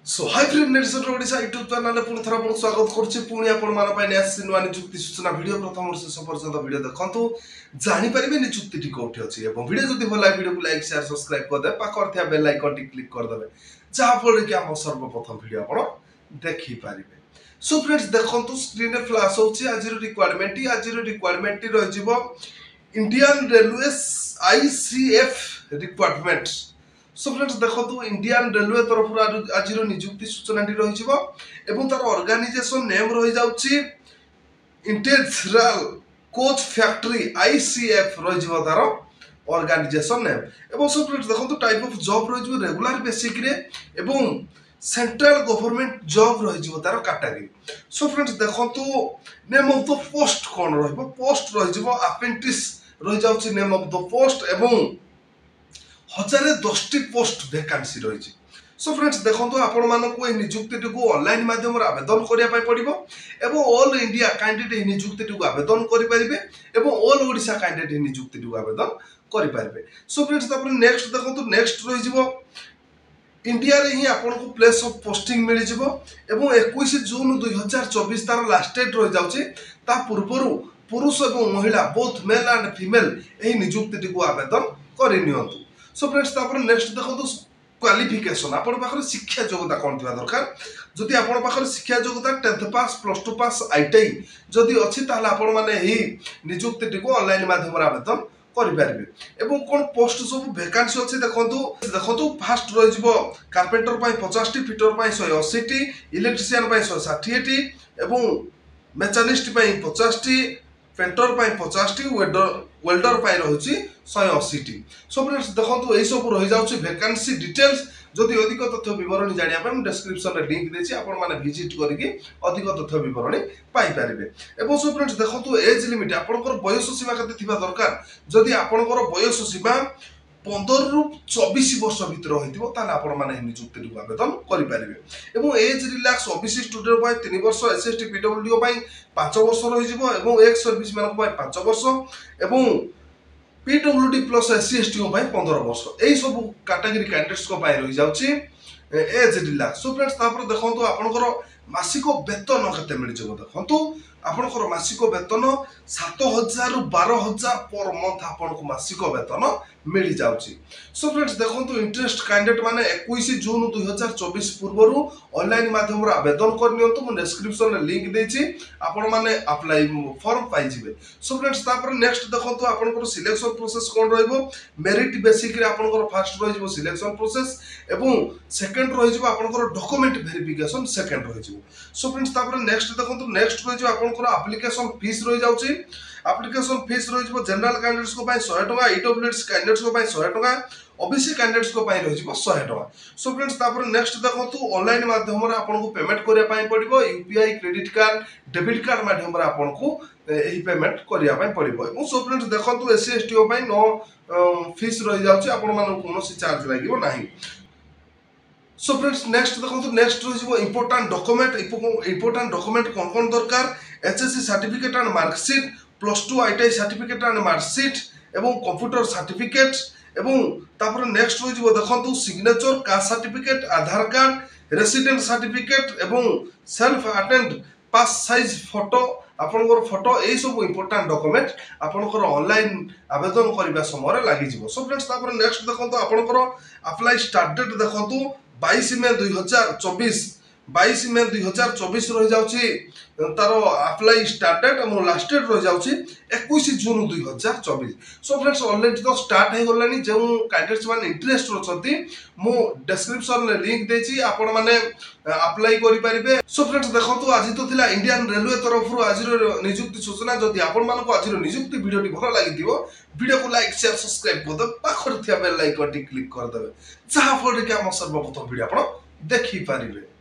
सो hi friend Netset Odisha YouTube channel पुणी थर आपको स्वागत करछि पुणी आपण मान पाइ नेस नुआ नियुक्ति सूचना वीडियो प्रथम और शेष पर्यंत वीडियो देखंतु जानि परिबे नियुक्ति कोठी अछि एवं वीडियो जदि भल लागे वीडियो को लाइक शेयर सब्सक्राइब कर दे पाखर थिया बेल आइकन टी क्लिक कर देबे जहा फल कि हम सर्वप्रथम वीडियो आपण देखि परिबे। सो फ्रेंड्स देखंतु स्क्रीन रे फ्लैश होछि आजिर रिक्वायरमेंट रहि जिवो Indian railway ICF requirement. So friends देखो इंडियन रेलवे तरफ आज नियुक्ति सूचना रही एवं तार ऑर्गेनाइजेशन नेम रही जाउची इंटेग्रल कोच फैक्ट्री आईसीएफ रही तार ऑर्गेनाइजेशन नेम। एवं सो फ्रेंड्स देखो टाइप ऑफ जॉब रही रेगुलर बेसिक रे एवं सेंट्रल गवर्नमेंट जॉब रही तार कैटेगरी। सो फ्रेंड्स देखो नेम ऑफ द पोस्ट कौन रही पोस्ट रही अप्रेंटिस रही जाउची नेम ऑफ द पोस्ट एवं 1010 पोस्ट वैकेंसी रही। सो फ्रेंड्स देखो आपण मानक नियुक्ति को ऑनलाइन माध्यम आवेदन करने पड़ो एवं ऑल इंडिया कैंडिडेट नियुक्ति को आवेदन करेंगे एवं ऑल ओडिशा कैंडिडेट नियुक्ति को आवेदन करेंगे। सो फ्रेंड्स नेक्स्ट देखो नेक्स्ट रही इंडिया रे ही आपन को प्लेस ऑफ पोस्टिंग मिल जिवो एवं 21 जून 2024 तार लास्ट डेट रही जाउची ता पूर्वरु पुरुष एवं महिला बोथ मेल एंड फीमेल एही नियुक्ति को आवेदन करि नियंतु। सो फ्रेंड्स नेक्स्ट देखो क्वालिफिकेशन आपण पाखर शिक्षा योग्यता कौन थी दरकार जदि आपण पाखर शिक्षा योग्यता 10th पास +2 पास आईटीआई जदि अछि ताहले आपण माने ही नियुक्ति को ऑनलाइन माध्यम आवेदन करि पारिबे। एवं कोन पोस्ट सब वैकेंसी अछि देखंतु फास्ट रहि जिवो कारपेंटर पय 50 टी फिटर पय 180 टी इलेक्ट्रिशियन पय 160 टी एवं मैकेनिस्ट पय 50 टी पेंटर पय 50 टी वेल्डर पय रहुची 180 टी। सो फ्रेंड्स देखंतु एई सब रहि जाउची वैकेंसी डिटेल्स जदि अधिक तथ्य विवरणी जानिया पय डिस्क्रिप्शन रे लिंक देछि आपण माने विजिट करिकि अधिक तथ्य विवरणी पाई पारिबे। एवं सो फ्रेंड्स देखंतु एज लिमिट आपनकर बयस सीमा कते थिबा दरकार जदि आपनकर बयस सीमा 15 रु 24 वर्ष भीतर होइतिबो ताले आपण माने नियुक्ति को आवेदन करि पारिबे। एवं एज रिलैक्स ओबीसी स्टूडेंट पय 3 वर्ष एसएसटी पीडब्ल्यूडी पय 5 वर्ष रहि जिवो एवं एक्स सर्विस मैन पय 5 वर्ष एवं पीडब्ल्यूडी प्लस एससी एसटी पय 15 वर्ष एई सब कैटेगरी कैंडिडेट्स को पय रहि जाउची एज रिलैक्स। सो फ्रेंड्स तापर देखंतु आपनकर मासिक वेतन कते मिल जिवो देखंतु आपनकर मासिक वेतन 7000 रु 12000 पर मंथ आपनको मासिक वेतन मिल जाउची। सो फ्रेंड्स देखंतु इंटरेस्ट कैंडिडेट माने 21 जून 2024 पूर्वरु ऑनलाइन माध्यम आवेदन कर नियंतु मु डिस्क्रिप्शन रे लिंक देछि आपण माने अप्लाई फॉर्म पाइ जिवे। सो फ्रेंड्स तापर नेक्स्ट देखंतु आपनकर सिलेक्शन प्रोसेस कोन रहइबो मेरिट बेसिक रे आपनकर फर्स्ट रहिबो सिलेक्शन प्रोसेस एवं सेकंड रहिबो आपनकर डॉक्यूमेंट वेरिफिकेशन सेकंड रहिबो। सो फ्रेंड्स तापर नेक्स्ट देखंतु नेक्स्ट रहिबो आपनकर एप्लीकेशन फीस रहि जाउची एप्लीकेशन फीस रही जनरल कैंडिडेट्स को 100 टका ईडब्ल्यूएस कैंडिडेट्स को 100 टका ओबीसी कैंडिडेट्स को 100 टका। सो फ्रेंड्स तापर नेक्स्ट देखंतु ऑनलाइन माध्यम रे आपन को पेमेंट करिया पय पड़िबो UPI credit card debit card माध्यम रे आपन को एही पेमेंट करिया पय पड़िबो। सो फ्रेंड्स देखंतु एससी एसटी ओ पय नो फीस रही जाउची आपन माने कोनोसी चार्ज लागिबो नाही। सो फ्रेंड्स नेक्स्ट देखो नेक्स्ट रही इंपोर्टेंट डॉक्यूमेंट कौन कौन दरकार HSC certificate and marksheet +2 ITI certificate and marksheet एवं कंप्यूटर सर्टिफिकेट एवं तापर नेक्स्ट रही देखो सिग्नेचर कास्ट सर्टिफिकेट आधार कार्ड रेसिडेंट सर्टिफिकेट एवं सेल्फ अटेंड पास साइज फोटो आपनकर फोटो एई सब इंपोर्टेंट डॉक्यूमेंट आपनकर ऑनलाइन आवेदन करबा समय लागि जिवो। सो फ्रेंड्स तापर नेक्स्ट देखो आपनकर अप्लाई स्टार्ट डेट देखो 22 मई 2024 रही जाउची तार अप्लाई स्टार्ट डेट और लास्ट डेट रही जाउची 21 जून 2024। सो फ्रेंड्स ऑलरेडी तो स्टार्ट हे गलानी जे कैंडिडेट्स माने इंटरेस्ट रछती मो डिस्क्रिप्शन रे लिंक देछि आपण माने अप्लाई करि परिबे। सो फ्रेंड्स देखंतु आज तो थिला इंडियन रेलवे तरफ रु आज नियुक्ति सूचना जदि आपण मानको आज नियुक्ति वीडियोटी भलो लागिथिबो वीडियो को लाइक शेयर सब्सक्राइब कर दे पाखर थिया बेल आइकन टी क्लिक कर देबे जहा फल रे कि हम सर्वप्रथम वीडियो आपण देखि पारिबे।